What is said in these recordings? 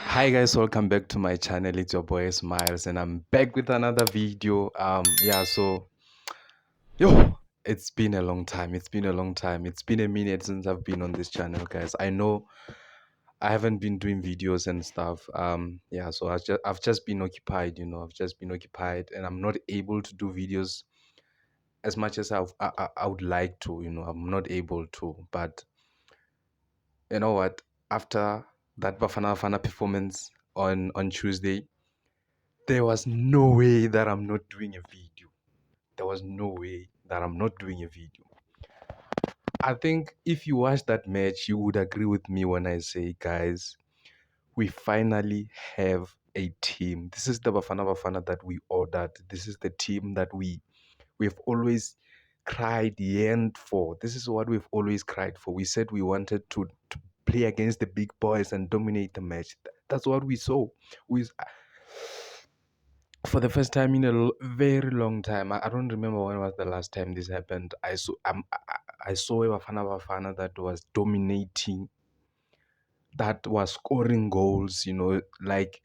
Hi guys, welcome back to my channel. It's your boy Smiles, and I'm back with another video. Yo, it's been a long time. It's been a long time. It's been a minute since I've been on this channel, guys. I know I haven't been doing videos and stuff. So I've just been occupied. I've just been occupied, and I'm not able to do videos as much as I would like to. I'm not able to. But you know what? After that bafana performance on Tuesday, there was no way that I'm not doing a video. There was no way that I'm not doing a video. I think if you watch that match, you would agree with me when I say, guys, we finally have a team. This is the Bafana that we ordered. This is the team that we've always cried, yearned for. This is what we've always cried for. We said we wanted to play against the big boys and dominate the match. That's what we saw. We For the first time in a very long time. I don't remember when was the last time this happened. I saw a Bafana that was dominating, that was scoring goals. Like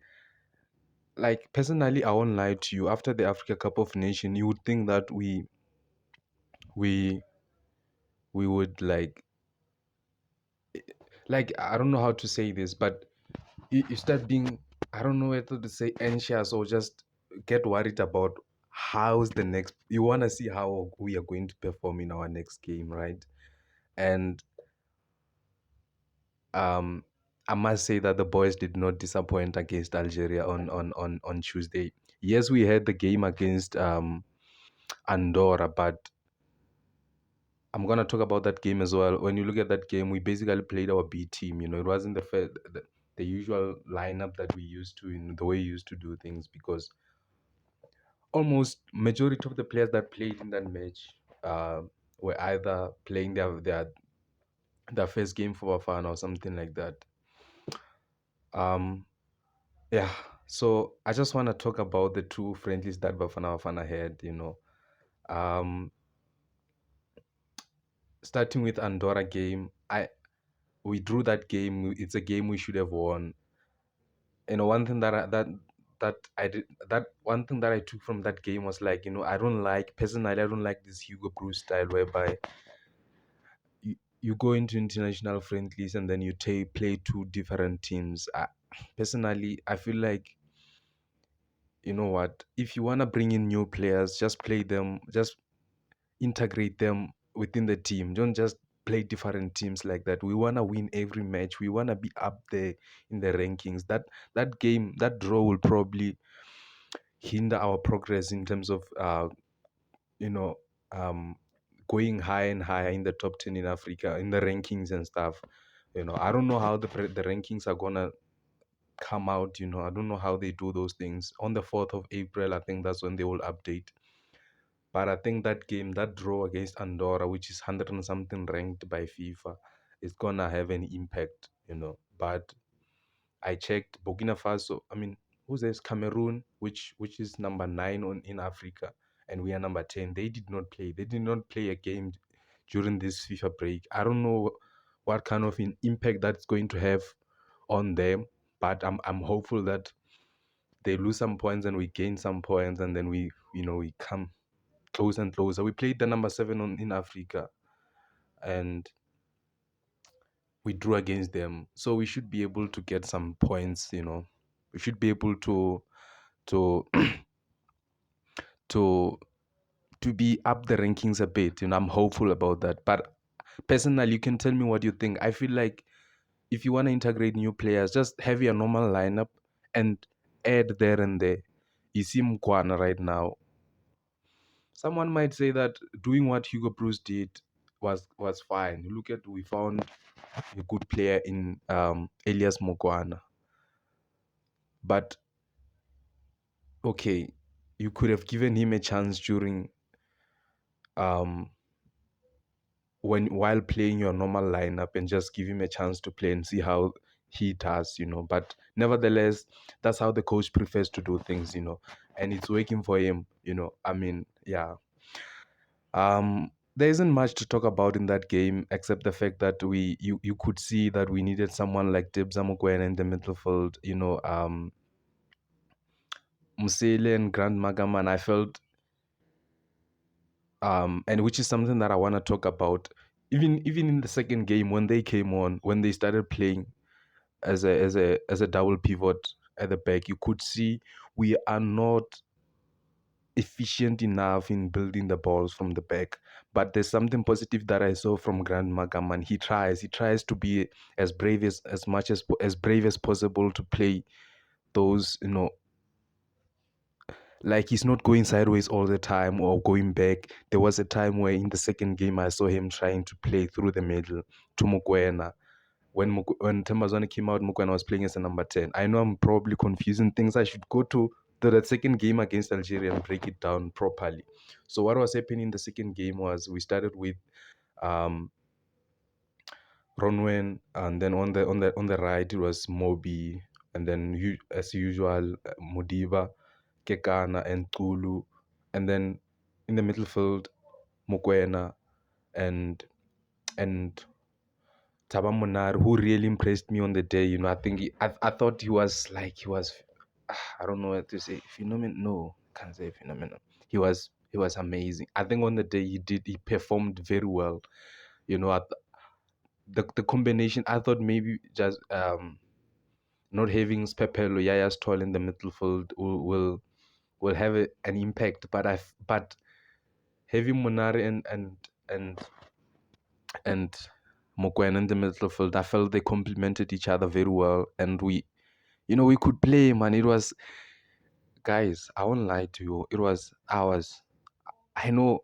personally, I won't lie to you. After the Africa Cup of Nations, you would think that we we would like I don't know how to say this, but you start being, I don't know whether to say anxious or just get worried about how's the next. You want to see how we are going to perform in our next game, right? And um I must say that the boys did not disappoint against Algeria on Tuesday. Yes, we had the game against Andorra, but I'm gonna talk about that game as well. When you look at that game, we basically played our B team. It wasn't the usual lineup that we used to, in the way we used to do things, because almost majority of the players that played in that match uh, were either playing their first game for Bafana or something like that. Um, yeah. So I just want to talk about the two friendlies that Bafana had. Um, Starting with Andorra game, we drew that game. It's a game we should have won. One thing that I did, that one thing that I took from that game was, like, I don't like, personally, I don't like this Hugo Bruce style whereby you go into international friendlies and then you play two different teams. Personally, I feel like, you know what, if you want to bring in new players, just play them, just integrate them within the team. Don't just play different teams like that. We want to win every match. We want to be up there in the rankings. That game, that draw will probably hinder our progress in terms of you know um going higher and higher in the top 10 in Africa, in the rankings and stuff. I don't know how the rankings are gonna come out. I don't know how they do those things. On the 4th of April, I think that's when they will update. But I think that game, that draw against Andorra, which is 100 and something ranked by FIFA, is gonna have an impact. But I checked Burkina Faso. I mean, who's this? Cameroon, which is number 9 in Africa, and we are number 10. They did not play. They did not play a game during this FIFA break. I don't know what kind of an impact that's going to have on them, but I'm hopeful that they lose some points and we gain some points, and then we come closer and closer. We played the number 7 in Africa, and we drew against them, so we should be able to get some points. We should be able to to to be up the rankings a bit. I'm hopeful about that. But personally, you can tell me what you think. I feel like if you want to integrate new players, just have your normal lineup and add there and there. You see Mkwana right now. Someone might say that doing what Hugo Bruce did was fine. Look at, we found a good player in Elias Mokwana. But okay, you could have given him a chance during um while playing your normal lineup, and just give him a chance to play and see how he does. But nevertheless, that's how the coach prefers to do things. And it's working for him. I mean, yeah. there isn't much to talk about in that game except the fact that you could see that we needed someone like Dibs Mukwena in the midfield. Musele and Grant Magaman. I felt and which is something that I want to talk about. Even in the second game when they came on, when they started playing as a double pivot at the back, you could see we are not efficient enough in building the balls from the back. But there's something positive that I saw from Grant Magaman. He tries to be as much as brave as possible to play those, like he's not going sideways all the time or going back. There was a time where in the second game I saw him trying to play through the middle to Mukwena. When Tembazwane came out, Mukwena was playing as a number 10. I know I'm probably confusing things. I should go to the second game against Algeria and break it down properly. So what was happening in the second game was we started with um, Ronwen, and then on the right it was Moby, and then as usual Modiba, Kekana, and Tulu, and then in the midfield Mukwena and and Taba Munar, who really impressed me on the day. I think I thought he was I don't know what to say, phenomenal. No, can't say phenomenal. He was amazing. I think on the day he performed very well. You know, the combination. I thought maybe just not having Pepelo Yaya's tall in the midfield will have an impact. But having Monari and Mokoen in the midfield, I felt they complemented each other very well, and we could play, man. It was, guys, I won't lie to you. It was hours. I know.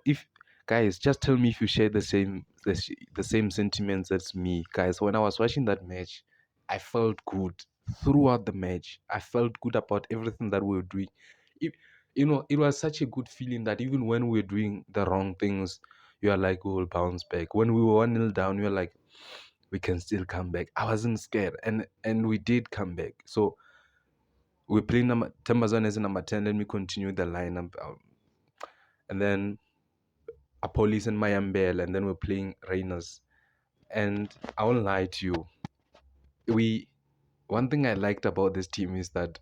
If guys, just tell me if you share the same sentiments as me, guys. When I was watching that match, I felt good throughout the match. I felt good about everything that we were doing. It, it was such a good feeling that even when we were doing the wrong things, you are like, we will bounce back. When we were 1-0 down, you are like, we can still come back. I wasn't scared, and we did come back. So we play number Tembazon as a number 10. Let me continue the lineup, and then a police and Mayambel, and then we're playing Rainers. And I won't lie to you. We One thing I liked about this team is that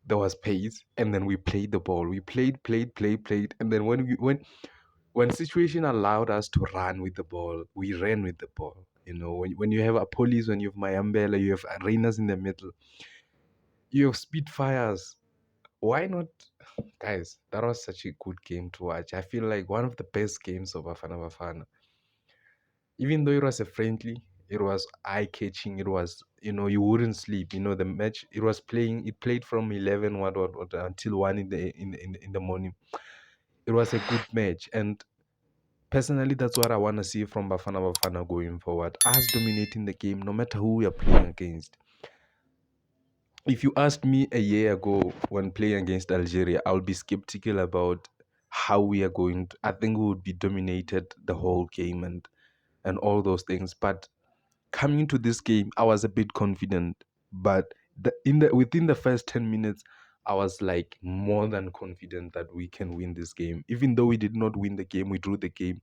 there was pace, and then we played the ball. We played, and then when situation allowed us to run with the ball, we ran with the ball. When you have a police, when you have Mayambela, you have Rainers in the middle, you have Spitfires. Why not, guys? That was such a good game to watch. I feel like one of the best games of Bafana. Even though it was a friendly, it was eye catching. It was, you wouldn't sleep. The match it played from 11 what, until 1 in the morning. It was a good match, and personally that's what I want to see from Bafana going forward, us dominating the game no matter who we are playing against. If you asked me a year ago when playing against Algeria, I would be skeptical about how we are going to, I think we would be dominated the whole game and all those things. But coming into this game, I was a bit confident, but within the first 10 minutes, I was like more than confident that we can win this game. Even though we did not win the game, we drew the game.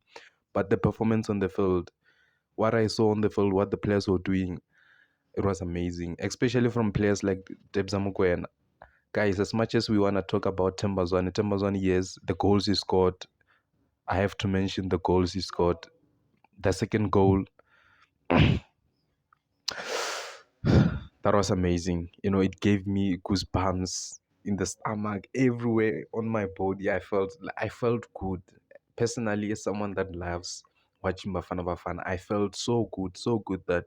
But the performance on the field, what I saw on the field, what the players were doing, it was amazing. Especially from players like Debza Mukwena. Guys, as much as we want to talk about Tembazwane, yes, the goals he scored. I have to mention the goals he scored. The second goal, that was amazing. It gave me goosebumps in the stomach, everywhere on my body. I felt good. Personally, as someone that loves watching Bafana, I felt so good that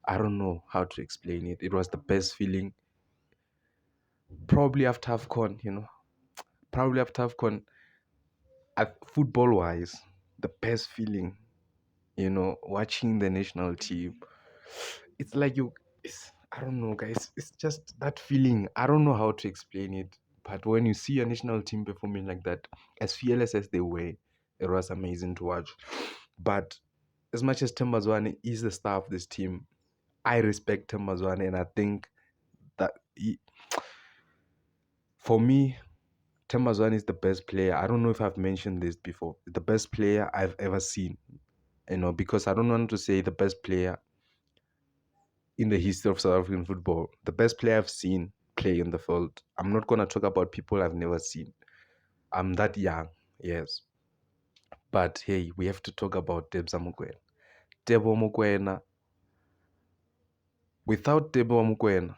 I don't know how to explain it. It was the best feeling, probably after AFCON, probably after AFCON, football wise, the best feeling, watching the national team. It's like I don't know, guys. It's just that feeling. I don't know how to explain it. But when you see a national team performing like that, as fearless as they were, it was amazing to watch. But as much as Tembazwane is the star of this team, I respect Tembazwane, and I think that for me, Tembazwane is the best player. I don't know if I've mentioned this before. The best player I've ever seen, because I don't want to say the best player in the history of South African football. The best player I've seen play in the field. I'm not going to talk about people I've never seen. I'm that young, yes. But hey, we have to talk about Debza Mokoena. Tebo Mokoena, without Tebo Mokoena,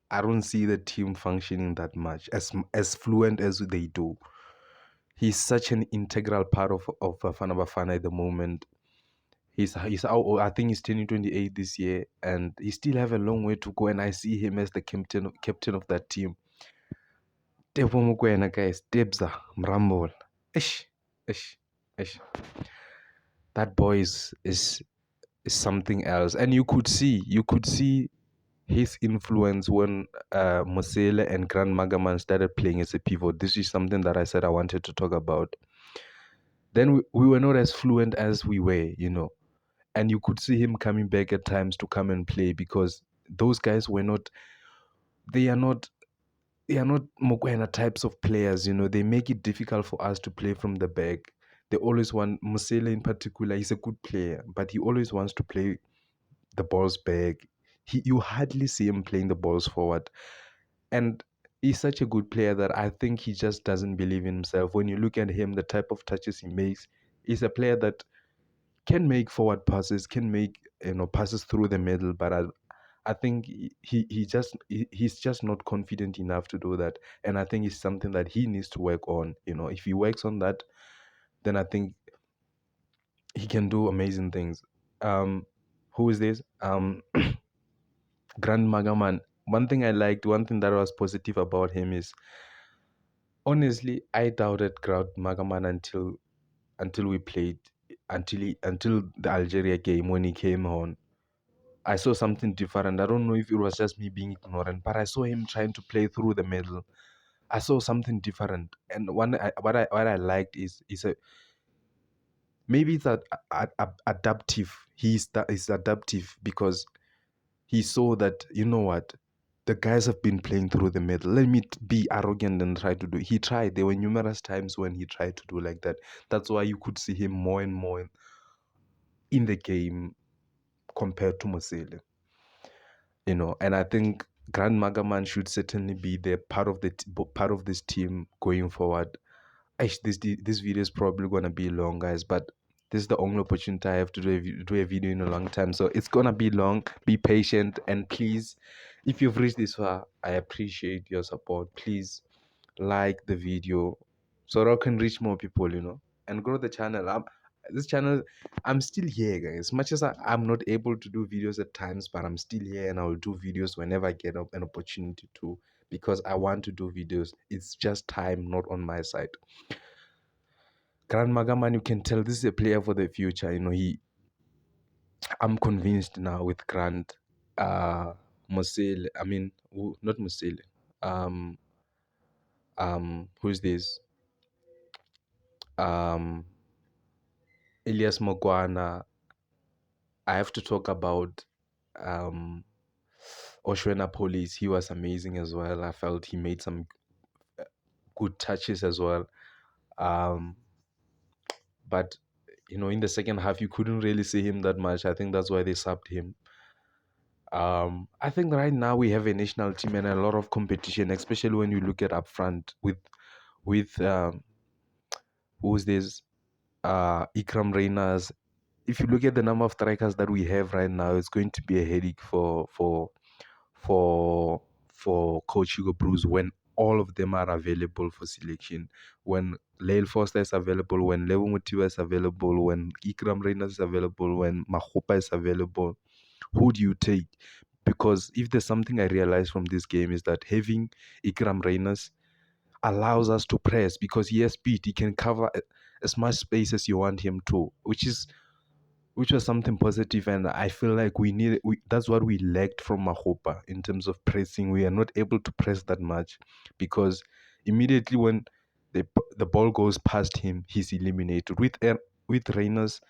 I don't see the team functioning that much, as fluent as they do. He's such an integral part of Bafana at the moment. He's I think he's turning 28 this year, and he still have a long way to go. And I see him as the captain of that team. Tebo Mokoena, guys, Debza Mrambol, ish, ish, ish. That boy is something else, and you could see his influence when Mosele and Grand Magaman started playing as a pivot. This is something that I said I wanted to talk about. Then we were not as fluent as we were. And you could see him coming back at times to come and play because those guys were not, they are not, they are not Mokoena types of players. They make it difficult for us to play from the back. They always want, Mosele in particular, he's a good player, but he always wants to play the balls back. You hardly see him playing the balls forward. And he's such a good player that I think he just doesn't believe in himself. When you look at him, the type of touches he makes, he's a player that can make forward passes, can make passes through the middle, but I think he's just not confident enough to do that. And I think it's something that he needs to work on. If he works on that, then I think he can do amazing things. Who is this? Grand Magaman. One thing that was positive about him is, honestly, I doubted Grand Magaman until we played, until the Algeria game when he came on. I saw something different. I don't know if it was just me being ignorant, but I saw him trying to play through the middle. I saw something different, and what I liked is a, maybe it's adaptive. He's adaptive because he saw that, what, the guys have been playing through the middle. Let me be arrogant and try to do. He tried. There were numerous times when he tried to do like that. That's why you could see him more and more in the game compared to Mosele. And I think Grand Magaman should certainly be there, part of this team going forward. This video is probably gonna be long, guys, but this is the only opportunity I have to do a video in a long time, so it's gonna be long. Be patient, and please, if you've reached this far, I appreciate your support. Please like the video so that I can reach more people, and grow the channel. This channel, I'm still here, guys. As much as I'm not able to do videos at times, but I'm still here, and I will do videos whenever I get up an opportunity to, because I want to do videos. It's just time, not on my side. Grand Magaman, you can tell this is a player for the future. I'm convinced now with Grant, Mosele. I mean, not Mosele. Who's this? Um, Elias Mogwana. I have to talk about Oshwena Police. He was amazing as well. I felt he made some good touches as well. Um, but in the second half, you couldn't really see him that much. I think that's why they subbed him. I think right now we have a national team and a lot of competition, especially when you look at up front with who's this Ikram Reyners. If you look at the number of strikers that we have right now, it's going to be a headache for for Coach Hugo Bruce when all of them are available for selection. When Lael Foster is available, when Levo Motiva is available, when Ikram Reyners is available, when Mahopa is available, who do you take? Because if there's something I realized from this game is that having Ikram Reyners allows us to press because he has speed. He can cover as much space as you want him to, which was something positive, and I feel like that's what we lacked from Mahopa in terms of pressing. We are not able to press that much because immediately when the ball goes past him, he's eliminated. With Reyners,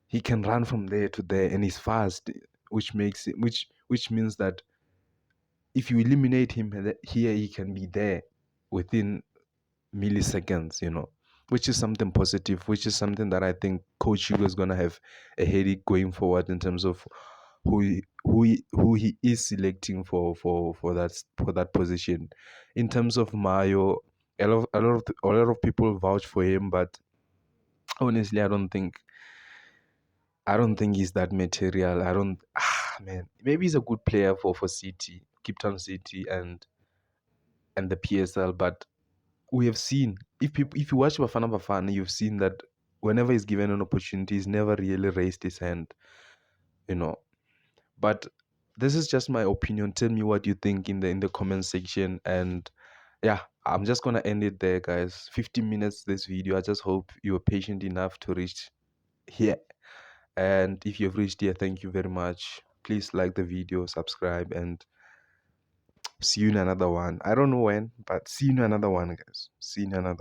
he can run from there to there and he's fast, which means that if you eliminate him here, he can be there within milliseconds, which is something positive, which is something that I think Coach Hugo is gonna have a headache going forward in terms of who he is selecting for that position. In terms of Mayo, a lot of people vouch for him, but honestly, I don't think he's that material. I don't. Man, maybe he's a good player for City, Cape Town City, and the PSL. But we have seen, if you watch Bafana, you've seen that whenever he's given an opportunity, he's never really raised his hand. You know. But this is just my opinion. Tell me what you think in the comment section. And yeah, I'm just gonna end it there, guys. 15 minutes this video. I just hope you were patient enough to reach here. And if you've reached here, thank you very much. Please like the video, subscribe, and see you in another one. I don't know when, but see you in another one, guys. See you in another